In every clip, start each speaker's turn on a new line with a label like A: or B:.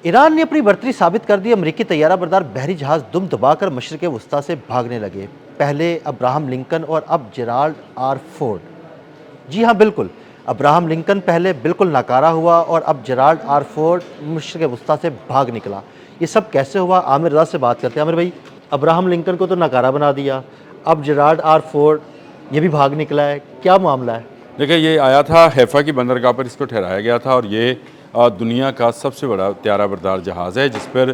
A: Iran ने अपनी बढ़तरी साबित कर दी। अमरीकी तैयारा बरदार बहरी जहाज दुम दबाकर मशरिक वस्ता से भागने लगे। पहले अब्राहम लिंकन और अब जेराल्ड आर फोर्ड। जी हाँ, बिल्कुल, अब्राहम लिंकन पहले बिल्कुल नाकारा हुआ और अब जेराल्ड आर फोर्ड मशरिक वस्ता से भाग निकला। ये सब कैसे हुआ? आमिर रज़ा से बात करते हैं। आमिर भाई, अब्राहम लिंकन को तो नाकारा बना दिया, अब जेराल्ड आर फोर्ड ये भी भाग निकला है, क्या मामला है?
B: देखिए, ये आया था हैफा की बंदरगाह पर, इसको ठहराया गया था और ये दुनिया का सबसे बड़ा त्यारा बरदार जहाज़ है, जिस पर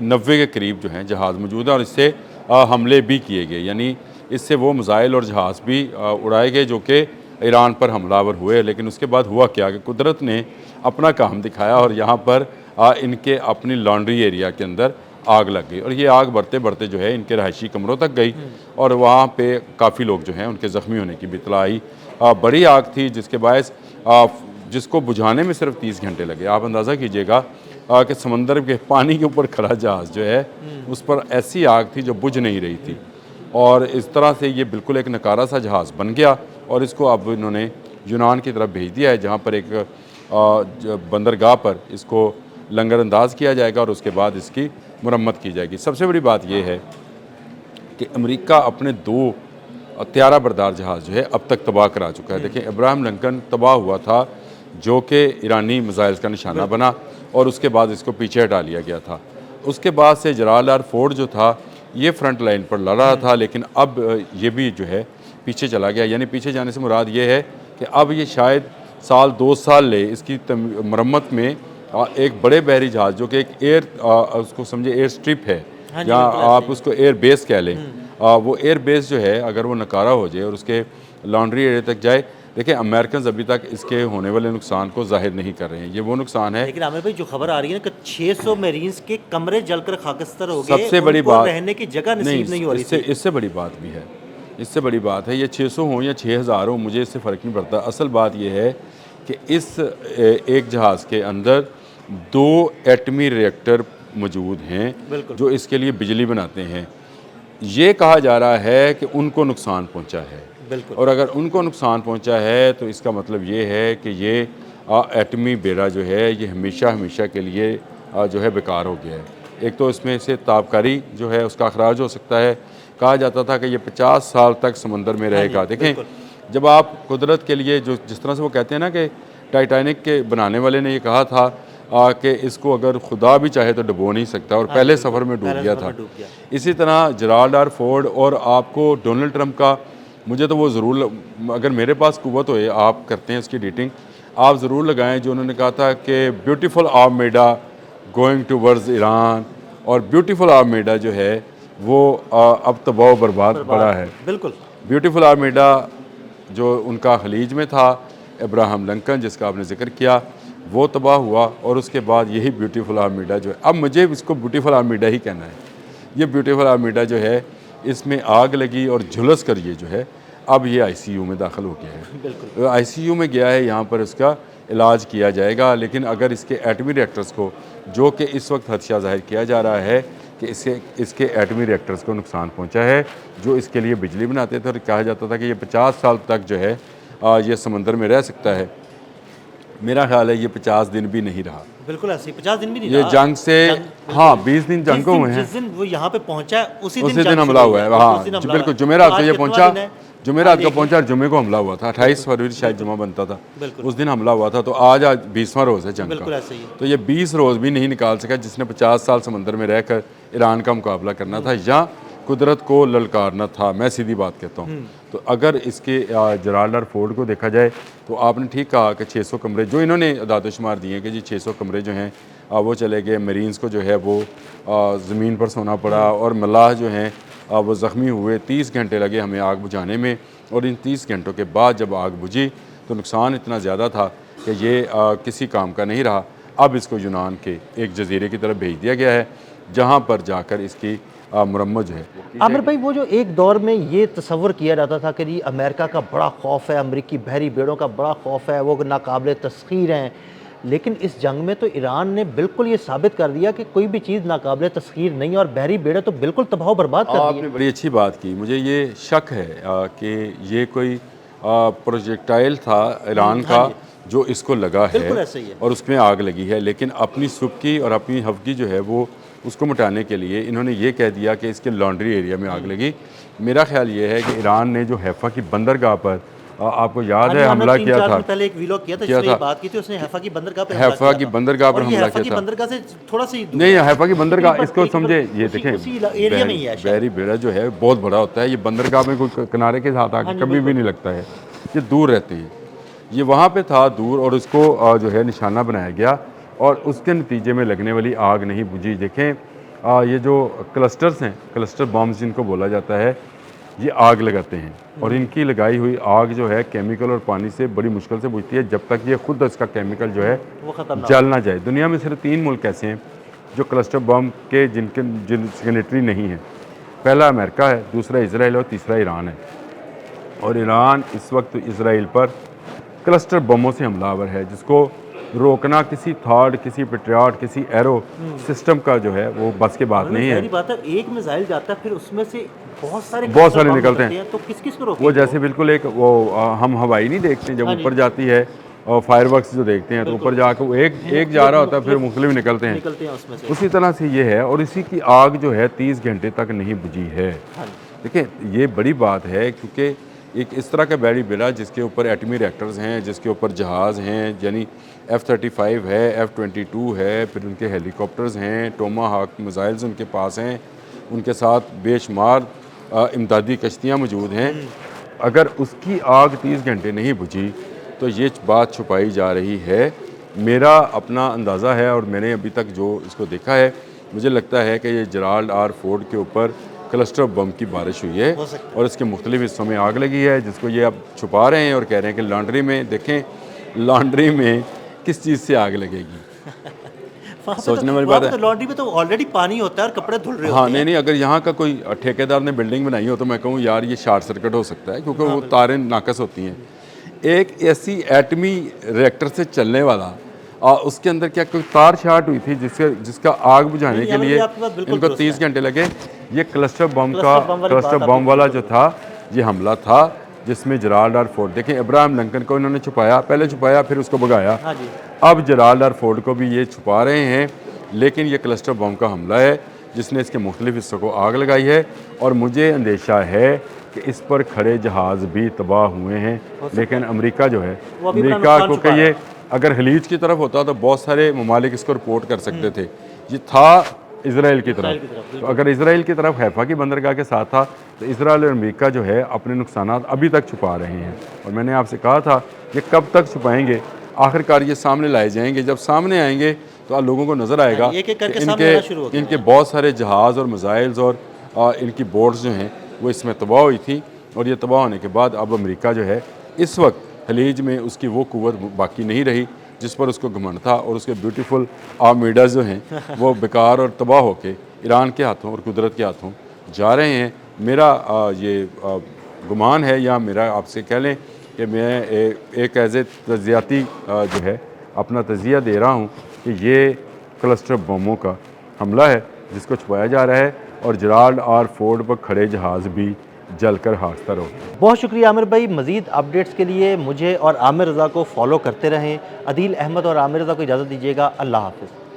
B: 90 के करीब जो हैं जहाज़ मौजूद है और इससे हमले भी किए गए। यानी इससे वो मिसाइल और जहाज़ भी उड़ाए गए जो कि ईरान पर हमलावर हुए। लेकिन उसके बाद हुआ क्या कि कुदरत ने अपना काम दिखाया और यहाँ पर इनके अपनी लॉन्ड्री एरिया के अंदर आग लग गई और ये आग बढ़ते बढ़ते जो है इनके रहायशी कमरों तक गई और वहाँ पे काफ़ी लोग जो हैं उनके ज़ख्मी होने की भी इत्तला आई। बड़ी आग थी जिसके बायस जिसको बुझाने में सिर्फ 30 घंटे लगे। आप अंदाज़ा कीजिएगा कि समंदर के पानी के ऊपर खड़ा जहाज़ जो है उस पर ऐसी आग थी जो बुझ नहीं रही थी और इस तरह से ये बिल्कुल एक नकारा सा जहाज़ बन गया और इसको अब इन्होंने यूनान की तरफ भेज दिया है, जहाँ पर एक बंदरगाह पर इसको लंगर अंदाज किया जाएगा और उसके बाद इसकी मुरम्मत की जाएगी। सबसे बड़ी बात यह है कि अमेरिका अपने 2 त्यारा बरदार जहाज़ जो है अब तक तबाह करा चुका है। देखिए, अब्राहम लिंकन तबाह हुआ था जो कि ईरानी मिसाइल का निशाना बना और उसके बाद इसको पीछे हटा लिया गया था। उसके बाद से जेराल्ड आर फोर्ड जो था ये फ्रंट लाइन पर लड़ रहा था, लेकिन अब ये भी जो है पीछे चला गया। यानी पीछे जाने से मुराद ये है कि अब ये शायद साल 2 साल ले इसकी मरम्मत में एक बड़े बहरी जहाज़ जो कि एक उसको समझे एयर स्ट्रिप है,
A: हाँ,
B: या आप उसको एयर बेस कह लें, वो एयर बेस जो है अगर वो नकारा हो जाए और उसके लॉन्ड्री एरिया तक जाए। देखिए, अमेरिकन अभी तक इसके होने वाले नुकसान को जाहिर नहीं कर रहे हैं। ये वो नुकसान है।
A: लेकिन आमिर भाई, जो खबर आ रही है ना कि 600 मरीन्स के कमरे जलकर खाकस्तर हो गए,
B: सबसे बड़ी
A: उनको
B: बात
A: रहने की जगह नसीब नहीं हो रही थी।
B: इससे बड़ी बात भी है। इससे बड़ी बात है, ये 600 हो या 6000 हो, मुझे इससे फ़र्क नहीं पड़ता। असल बात यह है कि इस एक जहाज़ के अंदर 2 एटमी रिएक्टर मौजूद हैं जो इसके लिए बिजली बनाते हैं। ये कहा जा रहा है कि उनको नुकसान पहुंचा है और अगर उनको नुकसान पहुंचा है तो इसका मतलब ये है कि ये एटमी बेड़ा जो है ये हमेशा हमेशा के लिए जो है बेकार हो गया है। एक तो इसमें से ताबकारी जो है उसका अखराज हो सकता है। कहा जाता था कि ये 50 साल तक समंदर में रहेगा। देखें, जब आप कुदरत के लिए जो जिस तरह से वो कहते हैं ना कि टाइटैनिक के बनाने वाले ने ये कहा था कि इसको अगर खुदा भी चाहे तो डुबो नहीं सकता और पहले सफ़र में डूब गया था। इसी तरह जेराल्ड आर फोर्ड और आपको डोनाल्ड ट्रंप का, मुझे तो वो ज़रूर, अगर मेरे पास कुव्वत हो, आप करते हैं उसकी एडिटिंग, आप ज़रूर लगाएं जो उन्होंने कहा था कि beautiful armada going towards Iran, और ब्यूटीफुल आर्मेडा जो है वो अब तबाह बर्बाद पड़ा है।
A: बिल्कुल,
B: ब्यूटीफुल आर्मेडा जो उनका खलीज में था, अब्राहम लिंकन जिसका आपने जिक्र किया, वो तबाह हुआ और उसके बाद यही ब्यूटीफुल आर्मीडा जो है, अब मुझे इसको ब्यूटीफुल आर्मीडा ही कहना है। ये ब्यूटीफुल आर्मीडा जो है इसमें आग लगी और झुलस कर ये जो है अब ये आईसीयू में दाखिल हो गया है। आईसीयू में गया है, यहाँ पर इसका इलाज किया जाएगा। लेकिन अगर इसके एटमी रिएक्टर्स को, जो कि इस वक्त खदशा जाहिर किया जा रहा है कि इसके एटमी रिएक्टर्स को नुकसान पहुँचा है जो इसके लिए बिजली बनाते थे और कहा जाता था कि ये 50 साल तक जो है ये समंदर में रह सकता है। मेरा ख्याल है ये 50 दिन भी नहीं रहा।
A: बिल्कुल ऐसे 50 दिन भी नहीं
B: ये
A: रहा।
B: जंग से हाँ 20 दिन जंग को हुए हैं।
A: जिस दिन वो यहाँ पे पहुंचा है उसी
B: दिन हमला हुआ है। हाँ बिल्कुल, जुमेरात को ये पहुंचा, जुमेरात को पहुंचा और जुमे को हमला हुआ था। 28 फरवरी शायद जुमा बनता था, उस दिन हमला हुआ था। तो आज 20वां रोज़ है जंग का। तो ये 20 रोज़ भी नहीं निकाल सका जिसने 50 साल समंदर में रहकर ईरान का मुकाबला करना था या कुदरत को ललकारना था। मैं सीधी बात कहता हूँ। तो अगर इसके जेराल्ड आर फोर्ड को देखा जाए तो आपने ठीक कहा कि 600 कमरे जो इन्होंने दादोशुमार दिए कि जी 600 कमरे जो हैं वो चले गए। मरीन्स को जो है वो ज़मीन पर सोना पड़ा और मलाह जो हैं वो ज़ख्मी हुए। 30 घंटे लगे हमें आग बुझाने में और इन 30 घंटों के बाद जब आग बुझी तो नुकसान इतना ज़्यादा था कि ये किसी काम का नहीं रहा। अब इसको यूनान के एक जजीरे की तरफ भेज दिया गया है जहाँ पर जाकर इसकी मुरम्मत जो है।
A: आमिर भाई, वो जो एक दौर में ये तस्वर किया जाता था कि जी अमेरिका का बड़ा खौफ है, अमरीकी बहरी बेड़ों का बड़ा खौफ है, वो नाकाबिले तस्खीर हैं, लेकिन इस जंग में तो ईरान ने बिल्कुल ये साबित कर दिया कि कोई भी चीज़ नाकाबिले तस्खीर नहीं है और बहरी बेड़े तो बिल्कुल तबाह बर्बाद कर दी।
B: आपने बड़ी अच्छी बात की। मुझे ये शक है कि ये कोई प्रोजेक्टाइल था ईरान का जो इसको लगा
A: बिल्कुल
B: है
A: ऐसा ही है।
B: और उसमें आग लगी है, लेकिन अपनी सुबकी और अपनी हवकी जो है वो उसको मिटाने के लिए इन्होंने ये कह दिया कि इसके लॉन्ड्री एरिया में आग लगी। मेरा ख्याल ये है कि ईरान ने जो हैफा की बंदरगाह पर आपको याद है हमला किया था,
A: पहले एक व्लॉग किया था
B: किया
A: जिसमें ये
B: था।
A: बात की थी, उसने हैफा की बंदरगाह पे
B: हैफा की बंदरगाह पर हमला
A: हैफा की
B: किया था।
A: बंदरगाह से थोड़ा सा ही दूर
B: नहीं,
A: है।
B: हैफा की बंदरगाह
A: तकरीबन
B: इसको समझे, ये
A: उसी-
B: देखें
A: उसी एरिया में ही है शायद।
B: बहरी बेड़ा जो है बहुत बड़ा होता है, ये बंदरगाह में कोई किनारे के साथ आके
A: हाँ जी,
B: कभी भी
A: बिल्कुल।
B: नहीं लगता है, ये दूर रहते हैं। ये वहाँ पे था दूर और उसको जो है निशाना बनाया गया और उसके नतीजे में लगने वाली आग नहीं बुझी। देखें ये जो क्लस्टर्स हैं, क्लस्टर बॉम्ब्स जिनको बोला जाता है, ये आग लगाते हैं और इनकी लगाई हुई आग जो है केमिकल और पानी से बड़ी मुश्किल से बुझती है, जब तक ये खुद इसका केमिकल जो है
A: वो खतरनाक
B: जल ना जाए। दुनिया में सिर्फ 3 मुल्क ऐसे हैं जो क्लस्टर बम के जिन सिग्नेटरी नहीं है। पहला अमेरिका है, दूसरा इजराइल और तीसरा ईरान है। और ईरान इस वक्त इजराइल पर क्लस्टर बमों से हमलावर है, जिसको रोकना किसी थॉड, किसी पेट्रियाट, किसी एरो सिस्टम का जो है वो बस के बात नहीं है।
A: पहली बात है, एक मिसाइल जाता है फिर उसमें से बहुत सारे
B: बम निकलते हैं।
A: तो किस किस को रोकेंगे
B: वो जैसे बिल्कुल एक वो हम हवाई नहीं देखते जब
A: हाँ जी।
B: ऊपर जाती है और फायरवर्क्स जो देखते हैं तो ऊपर जाकर वो एक जा रहा होता है, फिर मुख्तलिफ निकलते हैं।
A: उसमें से।
B: उसी तरह से ये है और इसी की आग जो है 30 घंटे तक नहीं बुझी है।
A: हाँ जी।
B: देखिए ये बड़ी बात है क्योंकि एक इस तरह का बैरी बेड़ा जिसके ऊपर एटमी रिएक्टर्स हैं, जिसके ऊपर जहाज़ हैं, यानी F-35 है, F-22 है, फिर उनके हेलीकॉप्टर्स हैं, टोमाहाक मिसाइल्स उनके पास हैं, उनके साथ बेशुमार इमदादी कश्तियाँ मौजूद हैं। अगर उसकी आग 30 घंटे नहीं बुझी तो ये बात छुपाई जा रही है। मेरा अपना अंदाज़ा है और मैंने अभी तक जो इसको देखा है, मुझे लगता है कि ये जेराल्ड आर फोर्ड के ऊपर क्लस्टर बम की बारिश हुई है और इसके मुख्तलिफ हिस्सों में आग लगी है, जिसको ये अब छुपा रहे हैं और कह रहे हैं कि लॉन्ड्री में देखें, लॉन्ड्री में किस चीज़ से आग लगेगी। सोचने वाली बात है।
A: लॉन्ड्री में तो ऑलरेडी पानी होता है और कपड़े धुल रहे
B: हाँ,
A: होते हैं।
B: नहीं, अगर यहाँ का कोई ठेकेदार ने बिल्डिंग बनाई हो तो मैं कहूँ यार ये शॉर्ट सर्किट हो सकता है, क्योंकि वो तारें नाकस होती हैं। एक ऐसी एटमी रिएक्टर से चलने वाला उसके अंदर क्या कोई तार शार्ट हुई थी जिसका आग बुझाने के लिए इनको 30 घंटे लगे। ये क्लस्टर बम वाला जो था ये हमला था जिसमें जेराल्ड आर फोर्ड, देखें अब्राहम लिंकन को इन्होंने छुपाया, पहले छुपाया फिर उसको भगाया।
A: हाँ जी।
B: अब जेराल्ड आर फोर्ड को भी ये छुपा रहे हैं, लेकिन ये क्लस्टर बम का हमला है जिसने इसके मुख्तलिफ हिस्सों को आग लगाई है और मुझे अंदेशा है कि इस पर खड़े जहाज़ भी तबाह हुए हैं। लेकिन अमेरिका जो है, अमेरिका को कि ये अगर खलीज की तरफ होता तो बहुत सारे ममालिक इसको रिपोर्ट कर सकते थे। ये था इजराइल की तरफ, तो अगर इजराइल की तरफ हैफा की बंदरगाह के साथ था तो इजराइल और अमेरिका जो है अपने नुकसानात अभी तक छुपा रहे हैं। और मैंने आपसे कहा था ये कब तक छुपाएंगे, आखिरकार ये सामने लाए जाएंगे। जब सामने आएंगे तो लोगों को नज़र आएगा कि इनके बहुत सारे जहाज़ और मिसाइल्स और इनकी बोट्स जो हैं वो इसमें तबाह हुई थी। और ये तबाह होने के बाद अब अमेरिका जो है इस वक्त खलीज में उसकी वो कुव्वत बाकी नहीं रही जिस पर उसको घमंड था, और उसके ब्यूटीफुल आर्मीडाज जो हैं वो बेकार और तबाह होके ईरान के हाथों और कुदरत के हाथों जा रहे हैं। मेरा ये गुमान है, या मेरा आपसे कह लें कि मैं एक एज ए तजियाती जो है अपना तजिया दे रहा हूँ कि ये क्लस्टर बमों का हमला है जिसको छुपाया जा रहा है और जेराल्ड आर फोर्ड पर खड़े जहाज़ भी जलकर हादसा हो।
A: बहुत शुक्रिया आमिर भाई। मज़ीद अपडेट्स के लिए मुझे और आमिर रज़ा को फॉलो करते रहें। अदील अहमद और आमिर रज़ा को इजाज़त दीजिएगा। अल्लाह हाफ़िज़।